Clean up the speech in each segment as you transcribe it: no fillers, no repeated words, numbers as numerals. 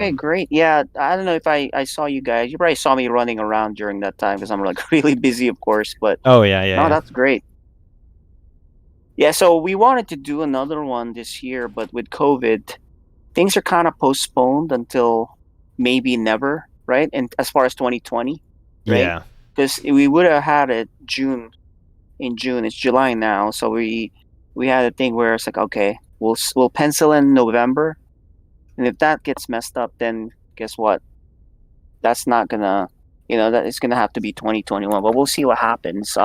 Okay, great. Yeah, I don't know if I saw you guys. You probably saw me running around during that time because I'm like really busy, of course. But Oh yeah, yeah, no, yeah. that's great. Yeah, so we wanted to do another one this year, but with COVID, things are kind of postponed until maybe never, right? And as far as 2020, right? Yeah. Because we would have had it in June. It's July now, so we had a thing where it's like, okay, we'll pencil in November, and if that gets messed up, then guess what? That's not gonna, that it's gonna have to be 2021. But we'll see what happens.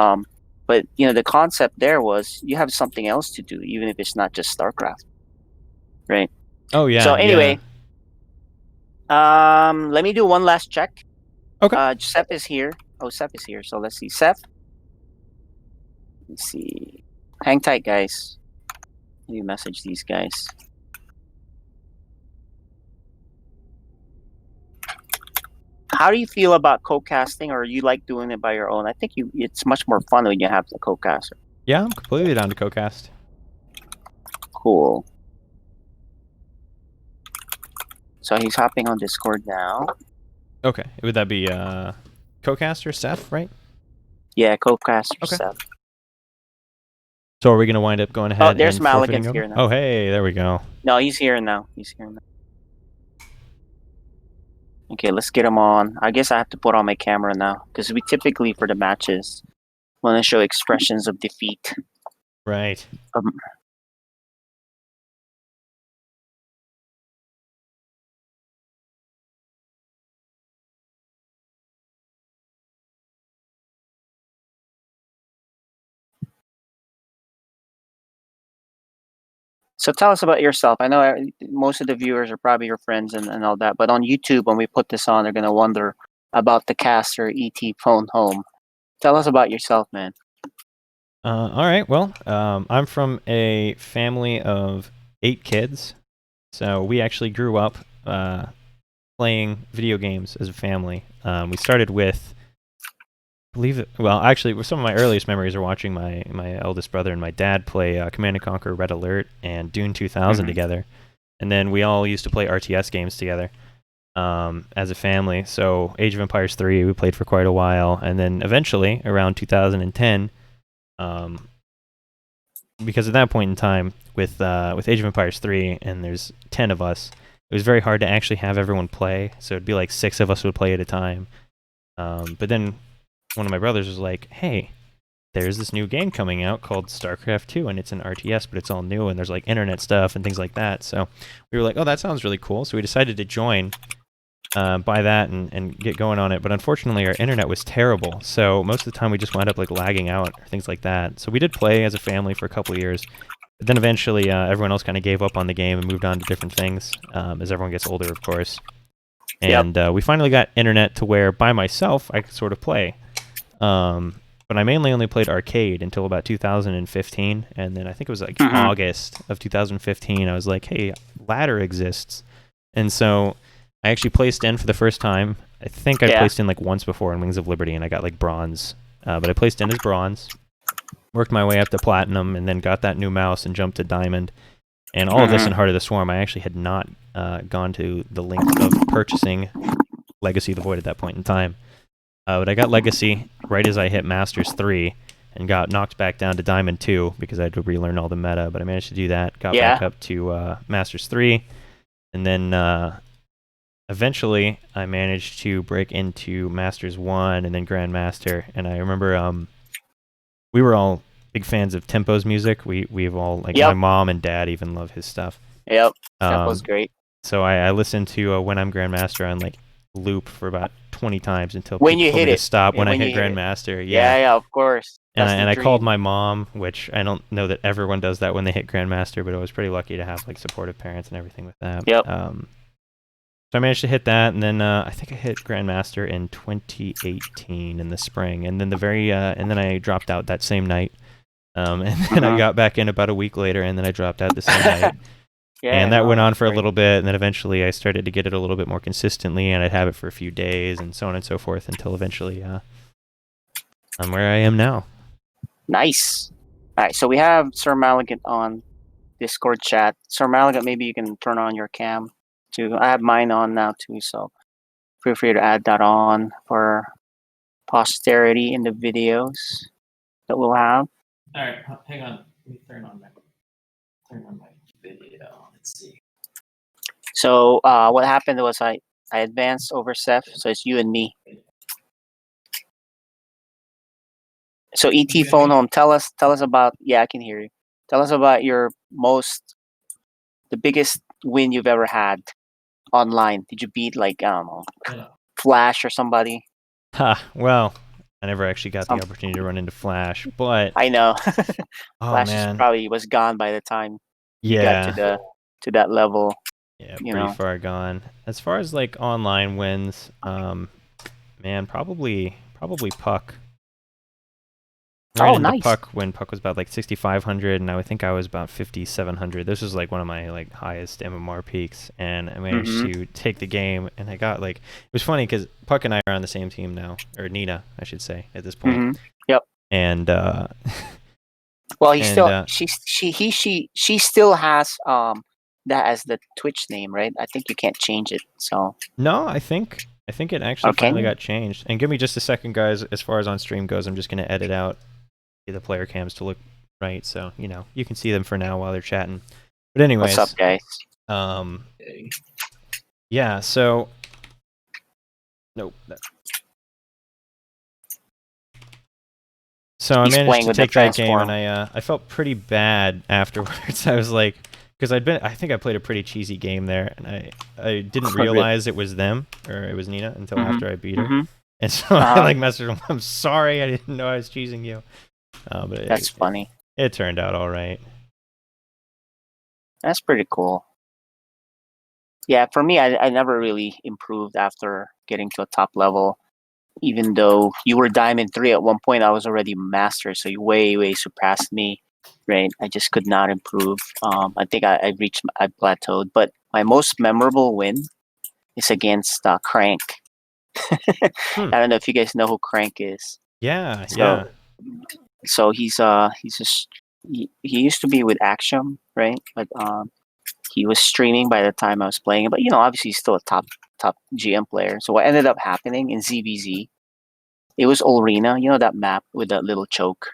But the concept there was you have something else to do, even if it's not just StarCraft, right? Oh So yeah, yeah. anyway, let me do one last check. Okay. Seth is here. Oh, Seth is here. So let's see, Seth. Let's see. Hang tight, guys. Let me message these guys. How do you feel about co-casting, or you like doing it by your own? I think it's much more fun when you have the co-caster. Yeah, I'm completely down to co-cast. Cool. So he's hopping on Discord now. Okay. Would that be co-caster Seth, right? Yeah, co-caster Okay. Seth. So are we gonna wind up going Oh, ahead there's and forfeiting Malagant over? here now. Oh hey, there we go. No, he's here now. He's here now. Okay, let's get him on. I guess I have to put on my camera now because we typically for the matches want to show expressions of defeat. Right. So tell us about yourself. I know most of the viewers are probably your friends and all that, but on YouTube, when we put this on, they're going to wonder about the caster ET phone home. Tell us about yourself, man. All right. Well, I'm from a family of 8 kids, so we actually grew up playing video games as a family. We started with, well, actually, some of my earliest memories are watching my eldest brother and my dad play Command & Conquer Red Alert and Dune 2000 together. And then we all used to play RTS games together as a family. So Age of Empires 3, we played for quite a while. And then eventually, around 2010, because at that point in time, with Age of Empires 3, and there's 10 of us, it was very hard to actually have everyone play. So it'd be like 6 of us would play at a time. But then one of my brothers was like, hey, there's this new game coming out called StarCraft 2, and it's an RTS, but it's all new, and there's like internet stuff and things like that. So we were like, oh, that sounds really cool. So we decided to join, buy that, and get going on it. But unfortunately, our internet was terrible. So most of the time, we just wound up like lagging out or things like that. So we did play as a family for a couple of years. But then eventually, everyone else kind of gave up on the game and moved on to different things, as everyone gets older, of course. And we finally got internet to where by myself I could sort of play. But I mainly only played arcade until about 2015, and then I think it was like August of 2015. I was like, hey, ladder exists. And so I actually placed in for the first time. I think I placed in like once before in Wings of Liberty, and I got like bronze. But I placed in as bronze, worked my way up to platinum, and then got that new mouse and jumped to diamond. And all of this in Heart of the Swarm, I actually had not gone to the length of purchasing Legacy of the Void at that point in time. But I got Legacy right as I hit Masters 3 and got knocked back down to Diamond 2 because I had to relearn all the meta, but I managed to do that, got back up to Masters 3, and then eventually I managed to break into Masters 1 and then Grandmaster, and I remember we were all big fans of Tempo's music. We've all, like, my mom and dad even love his stuff. Tempo's great. So I listened to When I'm Grandmaster on, like, loop for about 20 times until when people you told hit me it. to stop when I hit hit Grandmaster. Yeah, of course. And I called my mom, which I don't know that everyone does that when they hit Grandmaster, but I was pretty lucky to have like supportive parents and everything with that. So I managed to hit that, and then I think I hit Grandmaster in 2018 in the spring, and then and then I dropped out that same night, and then I got back in about a week later, and then I dropped out the same night. And that went on for a little bit, and then eventually I started to get it a little bit more consistently, and I'd have it for a few days, and so on and so forth, until eventually I'm where I am now. Nice. All right, so we have SirMalagant on Discord chat. SirMalagant, maybe you can turn on your cam too. I have mine on now too, so feel free to add that on for posterity in the videos that we'll have. All right, hang on. Let me turn on my video. Let's see. So what happened was I advanced over Seth, so it's you and me. So ET phone home, tell us about, yeah, I can hear you. Tell us about the biggest win you've ever had online. Did you beat like, I don't know, Flash or somebody? Well, I never actually got the opportunity to run into Flash, but I know. oh Flash man, probably was gone by the time you yeah, got to that level. yeah, pretty far gone. As far as like online wins, man, probably Puck. I ran into nice. Puck when Puck was about like 6,500, and I would think I was about 5,700. This was like one of my like highest MMR peaks, and I managed to take the game. And I got like, it was funny because Puck and I are on the same team now, or Nina, I should say, at this point. Yep. And well, she still has that as the Twitch name, right? I think you can't change it. So no, I think it actually finally got changed. And give me just a second, guys. As far as on stream goes, I'm just gonna edit out the player cams to look right, so you can see them for now while they're chatting. But anyways, what's up, guys? Yeah. So, nope. So I managed to take that game, and I felt pretty bad afterwards. I was like, because I think I played a pretty cheesy game there, and I didn't realize it was them or it was Nina until after I beat her, and so I like messaged them. I'm sorry, I didn't know I was cheesing you. But that's funny. It turned out all right. That's pretty cool. Yeah, for me, I never really improved after getting to a top level. Even though you were Diamond 3 at one point, I was already Master, so you way surpassed me, right? I just could not improve. I think I plateaued. But my most memorable win is against Crank. I don't know if you guys know who Crank is. Yeah, So he's just he used to be with Axiom, right? But he was streaming by the time I was playing. But obviously he's still a top GM player. So what ended up happening in ZVZ, it was Olrina, that map with that little choke.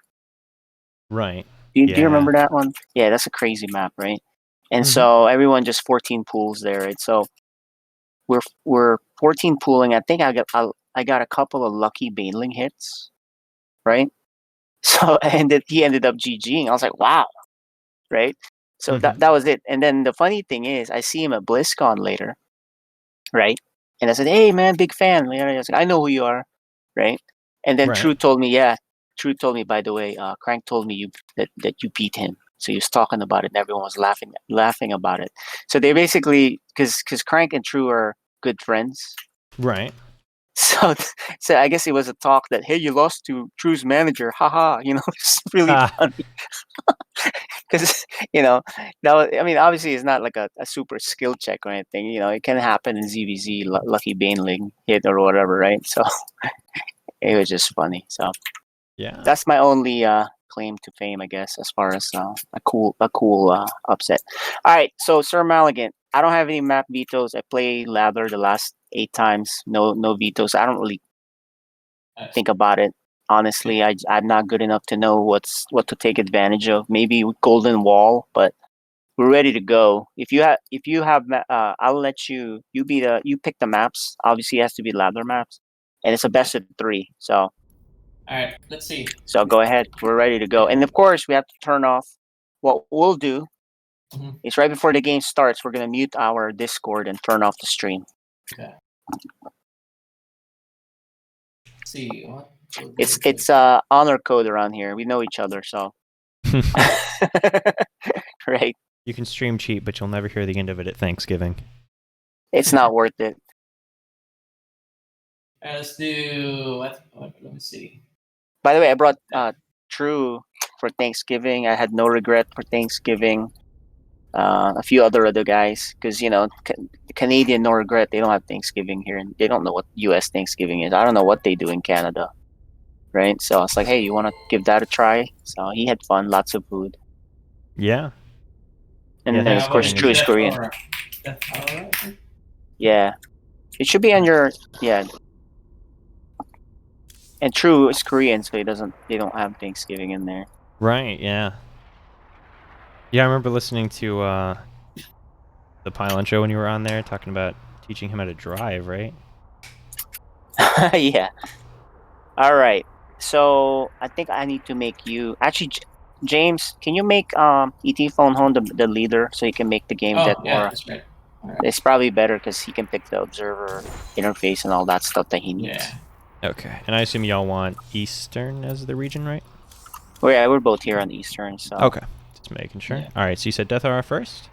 Right. Do you remember that one? Yeah, that's a crazy map, right? And so everyone just 14 pools there, right? So we're 14 pooling. I think I got a couple of lucky Baneling hits, right? So he ended up GGing. I was like, wow, right? So that was it. And then the funny thing is, I see him at BlizzCon later, right? And I said, hey man, big fan. I was like, I know who you are, right? And then True told me, by the way, Crank told me that you beat him. So he was talking about it, and everyone was laughing about it. So they basically, because Crank and True are good friends, right? So I guess it was a talk that, hey, you lost to True's manager, haha. It's really funny. Because that was, I mean, obviously it's not like a super skill check or anything. It can happen in ZVZ, lucky Baneling hit or whatever, right? So it was just funny. So yeah, that's my only claim to fame, I guess, as far as a cool upset. All right, so SirMalagant, I don't have any map vetoes. I play ladder the last 8 times, no vetoes. I don't really think about it. Honestly, I'm not good enough to know what to take advantage of. Maybe Golden Wall, but we're ready to go. If you have, I'll let you pick the maps. Obviously, it has to be ladder maps, and it's a best of 3. So, all right, let's see. So go ahead. We're ready to go, and of course, we have to turn off. What we'll do is right before the game starts, we're gonna mute our Discord and turn off the stream. Okay. Let's see what. It's honor code around here. We know each other, so right. You can stream cheat, but you'll never hear the end of it at Thanksgiving. It's not worth it. Let's do what? Let me see. By the way, I brought True for Thanksgiving. I had No Regret for Thanksgiving. A few other guys, because Canadian No Regret, they don't have Thanksgiving here, and they don't know what U.S. Thanksgiving is. I don't know what they do in Canada, right? So I was like, hey, you want to give that a try? So he had fun, lots of food. Yeah. And then of course True is Korean. Yeah. It should be on your yeah. And True is Korean, so they don't have Thanksgiving in there. Right, yeah. Yeah, I remember listening to the Pylon show when you were on there, talking about teaching him how to drive, right? Yeah. All right. So I think I need to make you actually, James. Can you make ET Phone Home the leader so he can make the game Oh, that yeah, aura? that's right. All right. It's probably better because he can pick the observer interface and all that stuff that he needs. Yeah. Okay, and I assume y'all want Eastern as the region, right? Well, yeah, we're both here on Eastern, so. Okay, just making sure. Yeah. All right, so you said Death Aura first?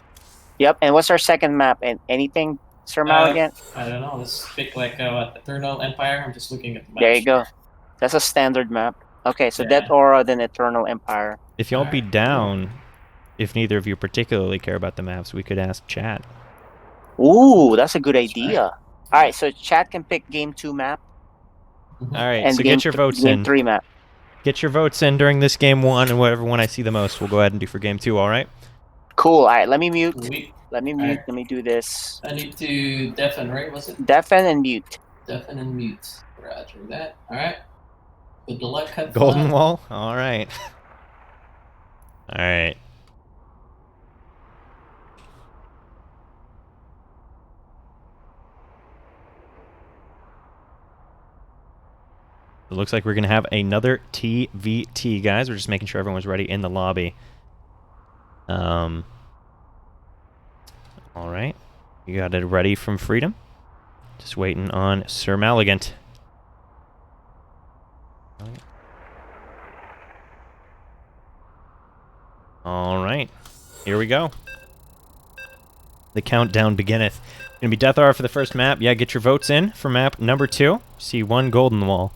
Yep. And what's our second map? And anything, Sir Malagant? I don't know. Let's pick like what, Eternal Empire. I'm just looking at the map. There you go. That's a standard map. Okay, so Yeah. Death Aura, then Eternal Empire. If y'all be Alright, down, if neither of you particularly care about the maps, we could ask chat. Ooh, that's a good That's idea. right. All right, so chat can pick game 2 map Mhm. All right, and so get your votes game in. 3 map. Get your votes in during this game 1, and whatever one I see the most, we'll go ahead and do for game 2, all right? Cool. All right, let me mute. We, Let me mute. Alright. Let me do this. I need to deafen, right? Was it? Deafen and mute. Deafen and mute. Roger that. Alright. Good luck, have Golden fun. Wall? All right. All right. It looks like we're going to have another TVT, guys. We're just making sure everyone's ready in the lobby. All right. You got it ready from Freedom. Just waiting on SirMalagant. All right. Here we go. The countdown beginneth. Gonna be Death Aura for the first map. Yeah, get your votes in for map number 2. See one Golden Wall.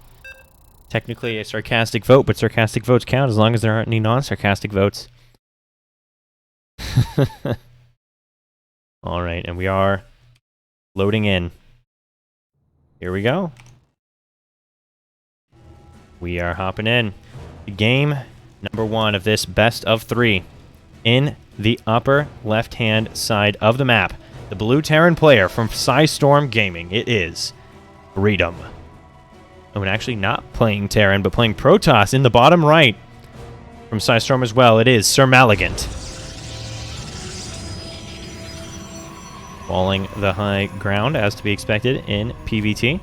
Technically a sarcastic vote, but sarcastic votes count as long as there aren't any non-sarcastic votes. All right, and we are loading in. Here we go. We are hopping in. Game number 1 of this best of 3. In the upper left-hand side of the map, the blue Terran player from Psystorm Gaming. It is freeedom. Oh, and actually not playing Terran, but playing Protoss in the bottom right. From Psystorm as well, it is SirMalagant. Falling the high ground, as to be expected in PvT.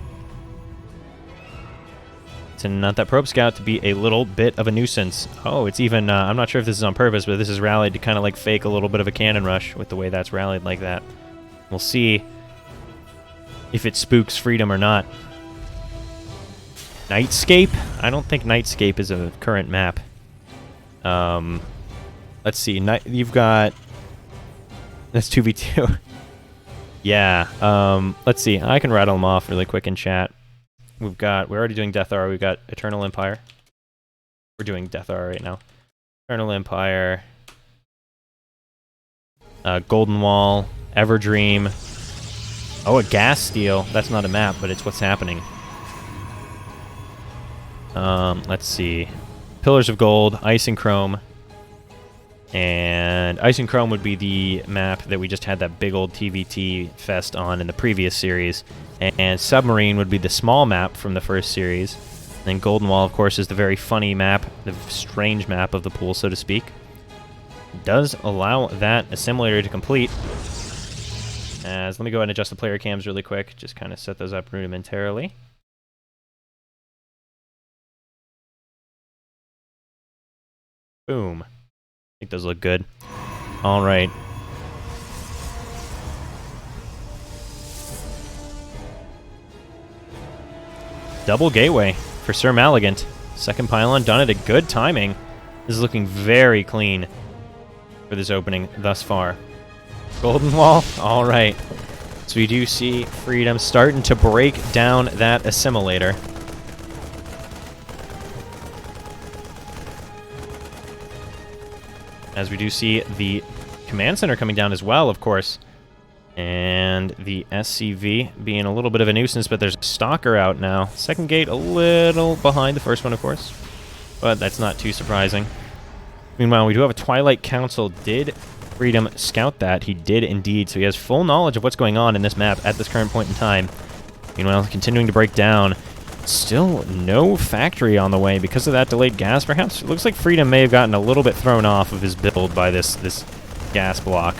To not that Probe Scout to be a little bit of a nuisance. Oh, it's even, I'm not sure if this is on purpose, but this is rallied to kind of like fake a little bit of a cannon rush with the way that's rallied like that. We'll see if it spooks freedom or not. Nightscape? I don't think Nightscape is a current map. Let's see. You've got... That's 2v2. Yeah. Let's see. I can rattle them off really quick in chat. We're already doing Death Aura. We've got Eternal Empire. We're doing Death Aura right now. Eternal Empire. Golden Wall. Everdream. Oh, a gas steal. That's not a map, but it's what's happening. Let's see. Pillars of Gold, Ice and Chrome. And Ice and Chrome would be the map that we just had that big old TVT fest on in the previous series. And Submarine would be the small map from the first series. And then Golden Wall, of course, is the very funny map, the strange map of the pool, so to speak. It does allow that assimilator to complete. Let me go ahead and adjust the player cams really quick. Just kind of set those up rudimentarily. Boom. I think those look good. All right. Double gateway for SirMalagant. Second pylon done at a good timing. This is looking very clean for this opening thus far. Golden Wall. All right. So we do see Freedom starting to break down that assimilator. As we do see the command center coming down as well, of course. And the SCV being a little bit of a nuisance, but there's a stalker out now. Second gate a little behind the first one, of course. But that's not too surprising. Meanwhile, we do have a Twilight Council did Freedom scout that. He did indeed, so he has full knowledge of what's going on in this map at this current point in time. Meanwhile, continuing to break down. Still no factory on the way because of that delayed gas, perhaps. It looks like Freedom may have gotten a little bit thrown off of his build by this gas block,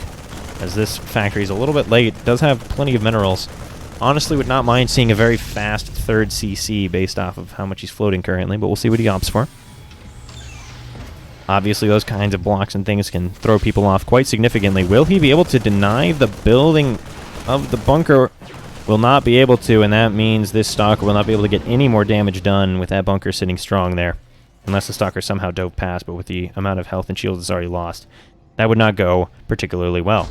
as this factory is a little bit late. Does have plenty of minerals. Honestly, would not mind seeing a very fast third CC based off of how much he's floating currently, but we'll see what he opts for. Obviously, those kinds of blocks and things can throw people off quite significantly. Will he be able to deny the building of the bunker? Will not be able to, and that means this stalker will not be able to get any more damage done with that bunker sitting strong there. Unless the stalker somehow dove past, but with the amount of health and shields it's already lost, that would not go particularly well.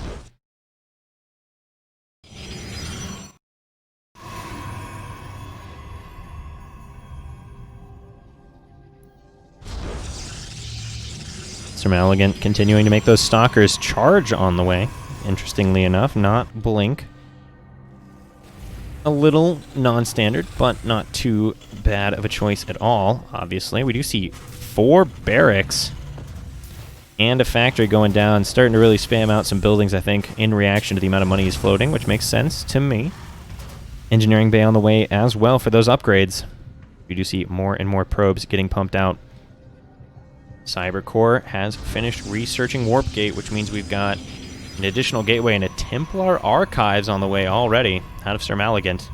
SirMalagant continuing to make those stalkers charge on the way. Interestingly enough, not blink. A little non-standard, but not too bad of a choice at all, obviously. We do see 4 barracks and a factory going down, starting to really spam out some buildings, I think, in reaction to the amount of money he's floating, which makes sense to me. Engineering bay on the way as well for those upgrades. We do see more and more probes getting pumped out. Cybercore has finished researching Warp Gate, which means we've got an additional gateway and a Templar Archives on the way already out of SirMalagant.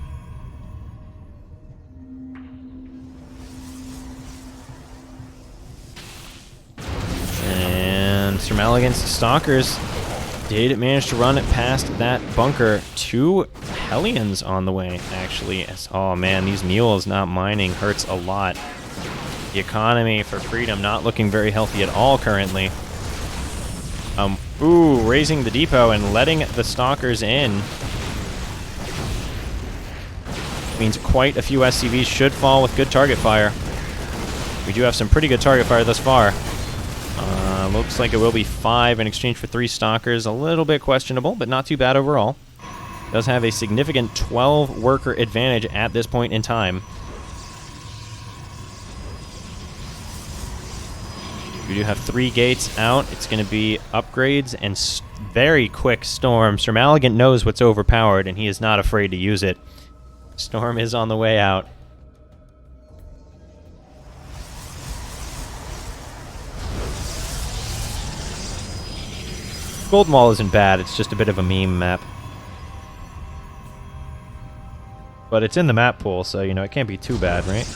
And SirMalagant's Stalkers did manage to run it past that bunker. 2 Hellions on the way, actually. Oh man, these mules not mining hurts a lot. The economy for Freedom not looking very healthy at all currently. Ooh, raising the depot and letting the stalkers in. Means quite a few SCVs should fall with good target fire. We do have some pretty good target fire thus far. Looks like it will be 5 in exchange for 3 stalkers. A little bit questionable, but not too bad overall. Does have a significant 12 worker advantage at this point in time. We do have 3 gates out. It's going to be upgrades and very quick Storm. SirMalagant knows what's overpowered, and he is not afraid to use it. Storm is on the way out. Golden Wall isn't bad. It's just a bit of a meme map. But it's in the map pool, so, you know, it can't be too bad, right?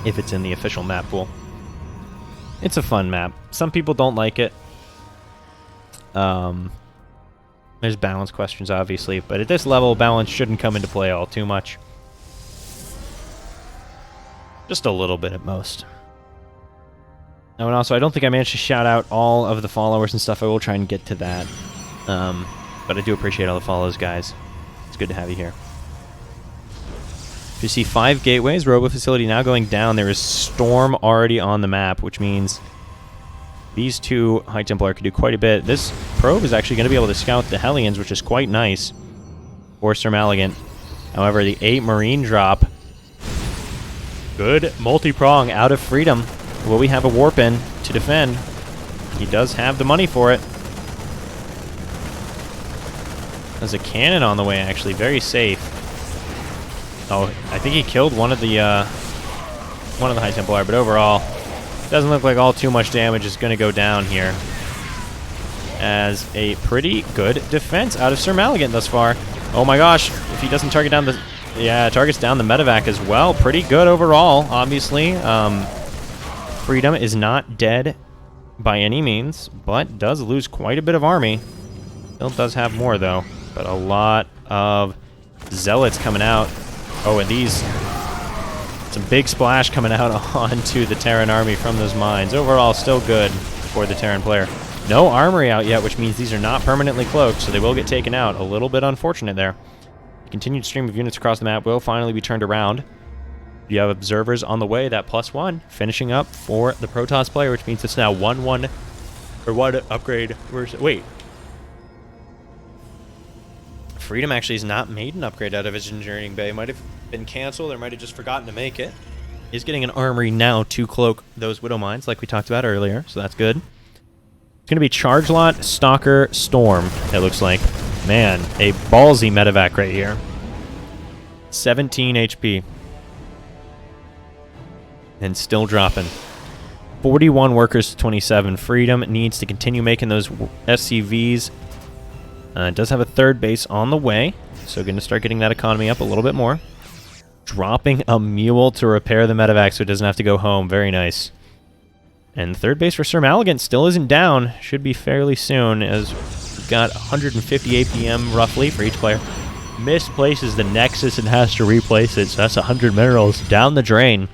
If it's in the official map pool. It's a fun map. Some people don't like it. There's balance questions, obviously, but at this level, balance shouldn't come into play all too much. Just a little bit at most. Oh, and also, I don't think I managed to shout out all of the followers and stuff. I will try and get to that. But I do appreciate all the follows, guys. It's good to have you here. You see 5 gateways, Robo Facility now going down. There is Storm already on the map, which means these 2 High Templar could do quite a bit. This probe is actually going to be able to scout the Hellions, which is quite nice for SirMalagant. However, the 8 Marine drop. Good multi-prong out of Freedom. Will we have a warp in to defend? He does have the money for it. There's a cannon on the way, actually. Very safe. Oh, I think he killed one of the High Templar, but overall, doesn't look like all too much damage is going to go down here. As a pretty good defense out of SirMalagant thus far. Oh my gosh, if he doesn't target down the... Yeah, targets down the medevac as well. Pretty good overall, obviously. Freedom is not dead by any means, but does lose quite a bit of army. Still does have more, though. But a lot of zealots coming out. Oh, and these... Some big splash coming out onto the Terran army from those mines. Overall, still good for the Terran player. No armory out yet, which means these are not permanently cloaked, so they will get taken out. A little bit unfortunate there. Continued stream of units across the map will finally be turned around. You have observers on the way, that +1, finishing up for the Protoss player, which means it's now 1-1, or 1 upgrade. Wait. Freedom actually has not made an upgrade out of his engineering bay. Might have been canceled, or might have just forgotten to make it. is getting an armory now to cloak those Widow Mines like we talked about earlier, so that's good. It's going to be Charge Lot, Stalker, Storm, it looks like. Man, a ballsy medevac right here. 17 HP. And still dropping. 41 workers to 27. Freedom needs to continue making those SCVs. It does have a third base on the way, so going to start getting that economy up a little bit more. Dropping a mule to repair the medevac so it doesn't have to go home. Very nice. And third base for SirMalagant still isn't down. Should be fairly soon, as we've got 150 APM roughly for each player. Misplaces the Nexus and has to replace it, so that's 100 minerals down the drain.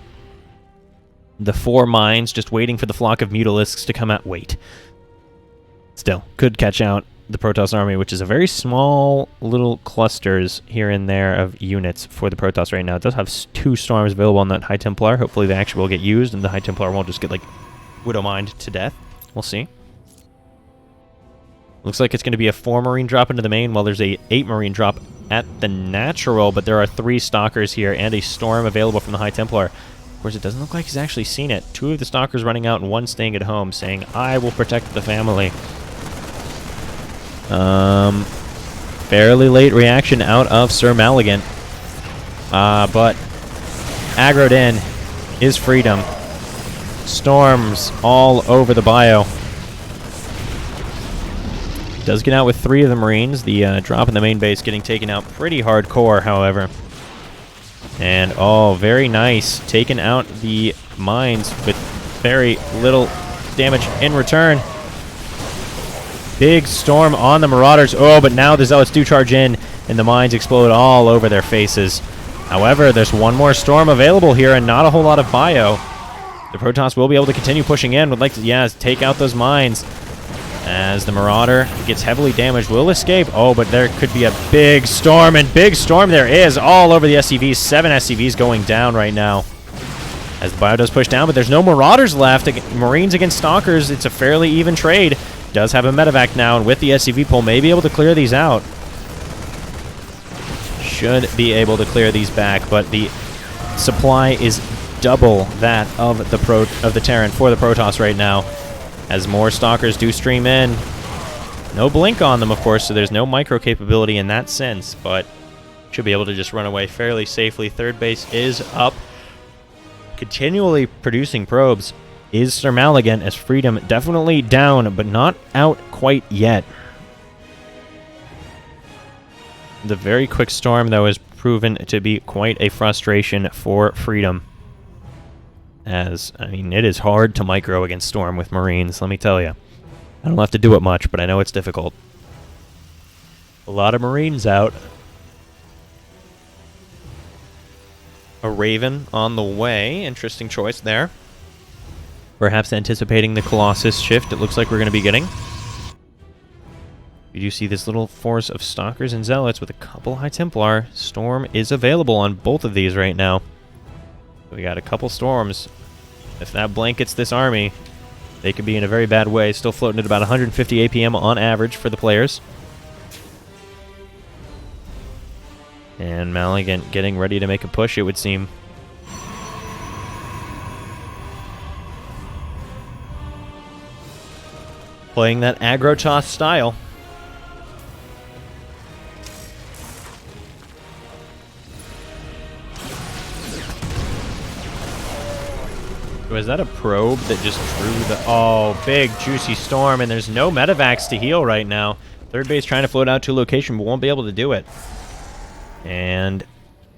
The 4 mines just waiting for the flock of Mutalisks to come out. Wait. Still, could catch out the Protoss army, which is a very small little clusters here and there of units for the Protoss right now. It does have 2 storms available on that High Templar. Hopefully they actually will get used and the High Templar won't just get like Widow Mined to death. We'll see. Looks like it's going to be a 4 Marine drop into the main while there's a 8 Marine drop at the natural, but there are 3 Stalkers here and a Storm available from the High Templar. Of course, it doesn't look like he's actually seen it. 2 of the Stalkers running out and 1 staying at home, saying, I will protect the family. Fairly late reaction out of SirMalagant. But aggroed in is Freedom. Storms all over the bio. Does get out with 3 of the Marines. The drop in the main base getting taken out pretty hardcore, however. And, oh, very nice. Taking out the mines with very little damage in return. Big storm on the Marauders. Oh, but now the Zealots do charge in, and the mines explode all over their faces. However, there's 1 more storm available here, and not a whole lot of bio. The Protoss will be able to continue pushing in. Would like to, yeah, take out those mines. As the Marauder gets heavily damaged, will escape. Oh, but there could be a big storm, and big storm there is all over the SCVs. 7 SCVs going down right now. As the bio does push down, but there's no Marauders left. Marines against Stalkers, it's a fairly even trade. Does have a medevac now, and with the SCV pull, may be able to clear these out. Should be able to clear these back, but the supply is double that of the Terran for the Protoss right now. As more Stalkers do stream in. No blink on them, of course, so there's no micro capability in that sense, but should be able to just run away fairly safely. Third base is up. Continually producing probes is SirMalagant, as Freedom definitely down, but not out quite yet. The very quick storm, though, has proven to be quite a frustration for Freedom. As, I mean, it is hard to micro against Storm with Marines, let me tell you. I don't have to do it much, but I know it's difficult. A lot of Marines out. A Raven on the way. Interesting choice there. Perhaps anticipating the Colossus shift it looks like we're going to be getting. You do see this little force of Stalkers and Zealots with a couple High Templar. Storm is available on both of these right now. We got a couple storms. If that blankets this army, they could be in a very bad way. Still floating at about 150 APM on average for the players. And Malagant getting ready to make a push, it would seem. Playing that aggro toss style. Was that a probe that just drew the... Oh, big, juicy storm, and there's no medevacs to heal right now. Third base trying to float out to a location, but won't be able to do it. And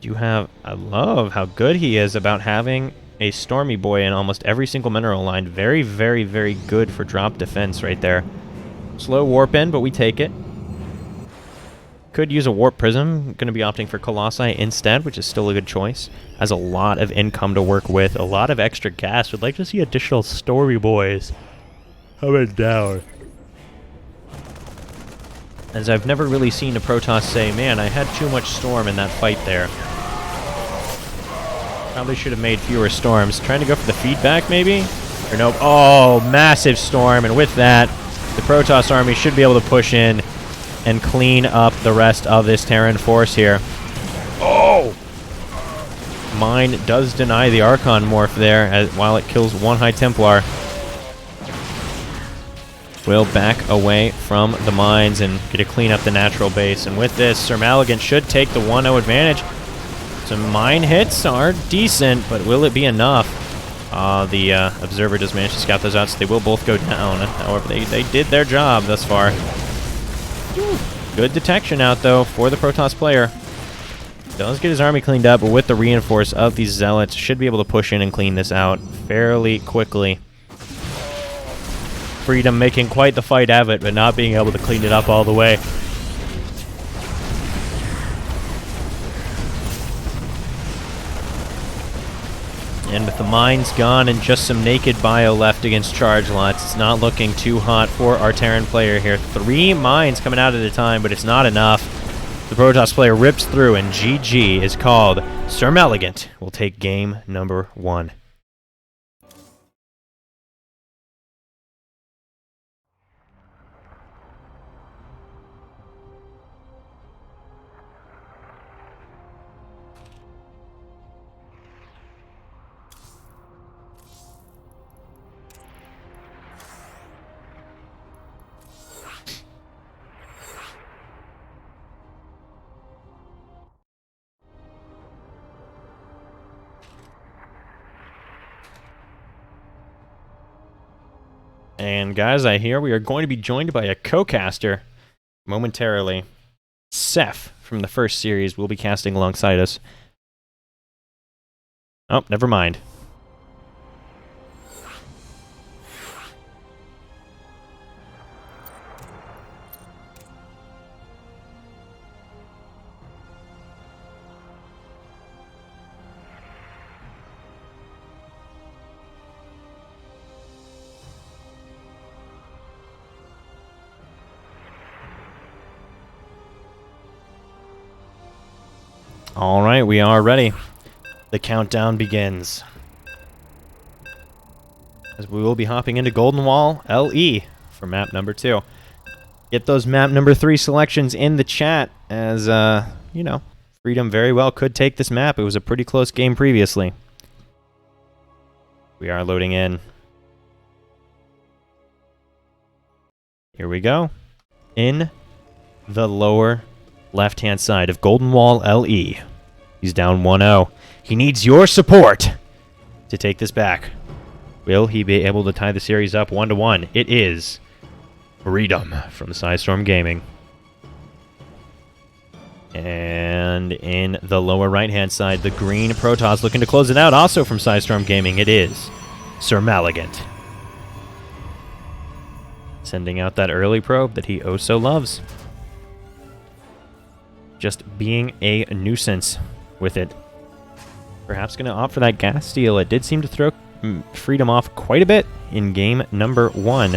you have... I love how good he is about having a Stormy Boy in almost every single mineral line. Very, very, very good for drop defense right there. Slow warp in, but we take it. Could use a Warp Prism. Going to be opting for Colossi instead, which is still a good choice. Has a lot of income to work with. A lot of extra gas. Would like to see additional Stormy Boys coming down. As I've never really seen a Protoss say, man, I had too much Storm in that fight there. Probably should have made fewer Storms. Trying to go for the feedback, maybe? Or nope. Oh, massive Storm. And with that, the Protoss army should be able to push in and clean up the rest of this Terran force here. Oh! Mine does deny the Archon morph there while it kills one High Templar. Will back away from the mines and get to clean up the natural base. And with this, SirMalagant should take the 1-0 advantage. Some mine hits are decent, but will it be enough? The Observer does manage to scout those out, so they will both go down. However, they did their job thus far. Good detection out, though, for the Protoss player. Does get his army cleaned up, but with the reinforce of these Zealots, should be able to push in and clean this out fairly quickly. Freedom making quite the fight of it, but not being able to clean it up all the way. And with the mines gone and just some naked bio left against charge lots, it's not looking too hot for our Terran player here. 3 mines coming out at a time, but it's not enough. The Protoss player rips through, and GG is called. SirMalagant will take game number 1. And guys, I hear we are going to be joined by a co-caster momentarily. Seth from the first series will be casting alongside us. Oh, never mind. All right, we are ready. The countdown begins. As we will be hopping into Golden Wall LE for map number 2. Get those map number 3 selections in the chat, as, you know, Freedom very well could take this map. It was a pretty close game previously. We are loading in. Here we go. In the lower left-hand side of Golden Wall LE. He's down 1-0. He needs your support to take this back. Will he be able to tie the series up 1-1? It is Freedom from Psystorm Gaming. And in the lower right-hand side, the green Protoss looking to close it out, also from Psystorm Gaming. It is SirMalagant. Sending out that early probe that he oh so loves. Just being a nuisance with it. Perhaps going to opt for that gas steal. It did seem to throw Freedom off quite a bit in game number 1.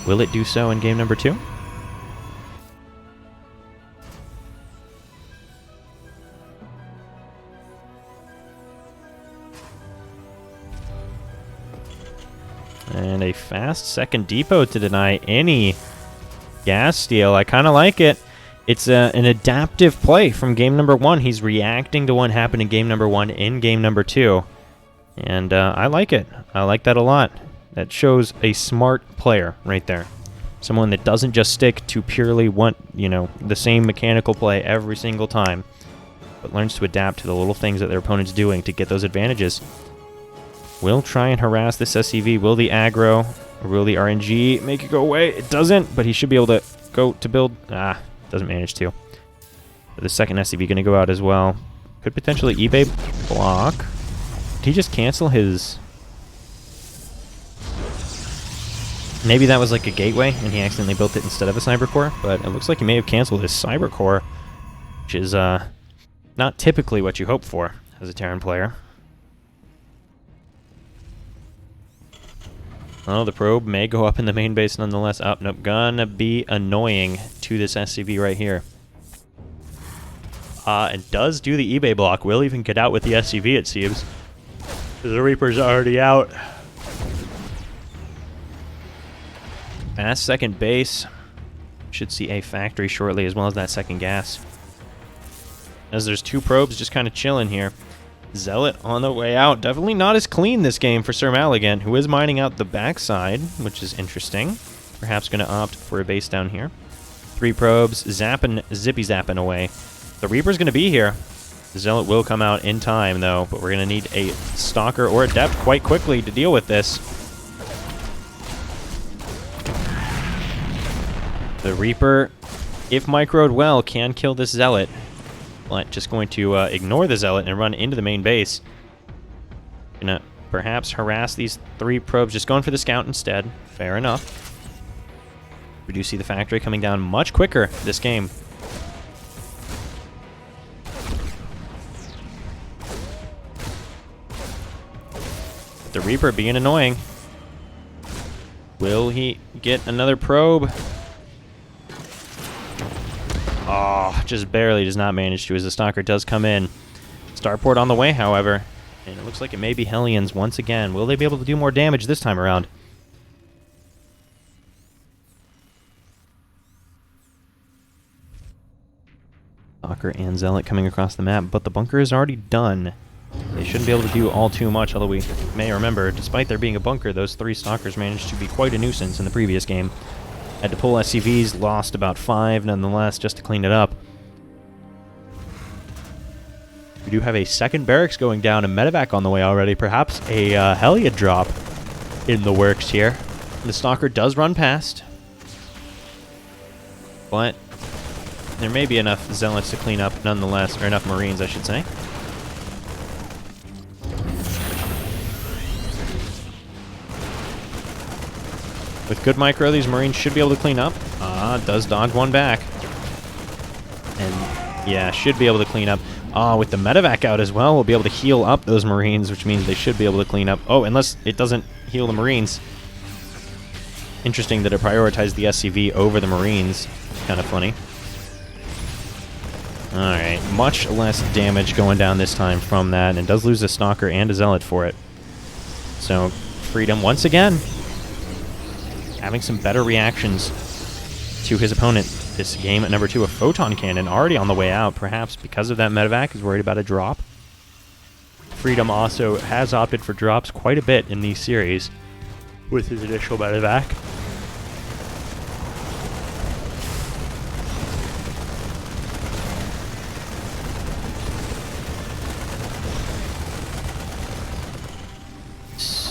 Will it do so in game number 2? And a fast second depot to deny any gas steal. I kind of like it. It's an adaptive play from game number 1. He's reacting to what happened in game number 1 in game number 2. And I like it. I like that a lot. That shows a smart player right there. Someone that doesn't just stick to purely the same mechanical play every single time, but learns to adapt to the little things that their opponent's doing to get those advantages. Will try and harass this SCV. Will the aggro, or will the RNG make it go away? It doesn't, but he should be able to go to build. Doesn't manage to. The second SCV going to go out as well. Could potentially eBay block. Did he just cancel his... Maybe that was like a gateway, and he accidentally built it instead of a cyber core, but it looks like he may have canceled his cyber core, which is not typically what you hope for as a Terran player. Oh, the probe may go up in the main base nonetheless. Oh, nope, gonna be annoying to this SCV right here. And does do the eBay block. Will even get out with the SCV, it seems. The Reaper's already out. Fast second base. Should see a factory shortly, as well as that second gas. as there's 2 probes just kind of chilling here. Zealot on the way out. Definitely not as clean this game for SirMalagant, who is mining out the backside, which is interesting. Perhaps going to opt for a base down here. 3 probes, zippy zapping away. The Reaper's going to be here. The Zealot will come out in time, though, but we're going to need a Stalker or Adept quite quickly to deal with this. The Reaper, if microed well, can kill this Zealot. But just going to ignore the Zealot and run into the main base. Gonna perhaps harass these 3 probes, just going for the Scout instead. Fair enough. We do see the factory coming down much quicker this game. The Reaper being annoying. Will he get another probe? Oh, just barely does not manage to as the Stalker does come in. Starport on the way, however. And it looks like it may be Hellions once again. Will they be able to do more damage this time around? Stalker and Zealot coming across the map, but the bunker is already done. They shouldn't be able to do all too much, although we may remember, despite there being a bunker, those 3 Stalkers managed to be quite a nuisance in the previous game. Had to pull SCVs, lost about 5 nonetheless, just to clean it up. We do have a second barracks going down, a medevac on the way already, perhaps a Hellia drop in the works here. The Stalker does run past, but there may be enough Zealots to clean up nonetheless, or enough Marines, I should say. With good micro, these Marines should be able to clean up. Does dodge one back. And yeah, should be able to clean up. With the medevac out as well, we'll be able to heal up those Marines, which means they should be able to clean up. Oh, unless it doesn't heal the Marines. Interesting that it prioritized the SCV over the Marines. Kind of funny. Alright, much less damage going down this time from that, and it does lose a Stalker and a Zealot for it. So, Freedom once again having some better reactions to his opponent. This game at number 2, a Photon Cannon already on the way out, perhaps because of that medevac, is worried about a drop. Freedom also has opted for drops quite a bit in these series with his initial medevac.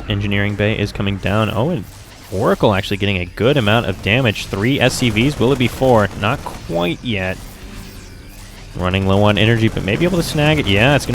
Engineering bay is coming down. Oh, and Oracle actually getting a good amount of damage. 3 SCVs. Will it be 4? Not quite yet. Running low on energy, but maybe able to snag it. Yeah, it's going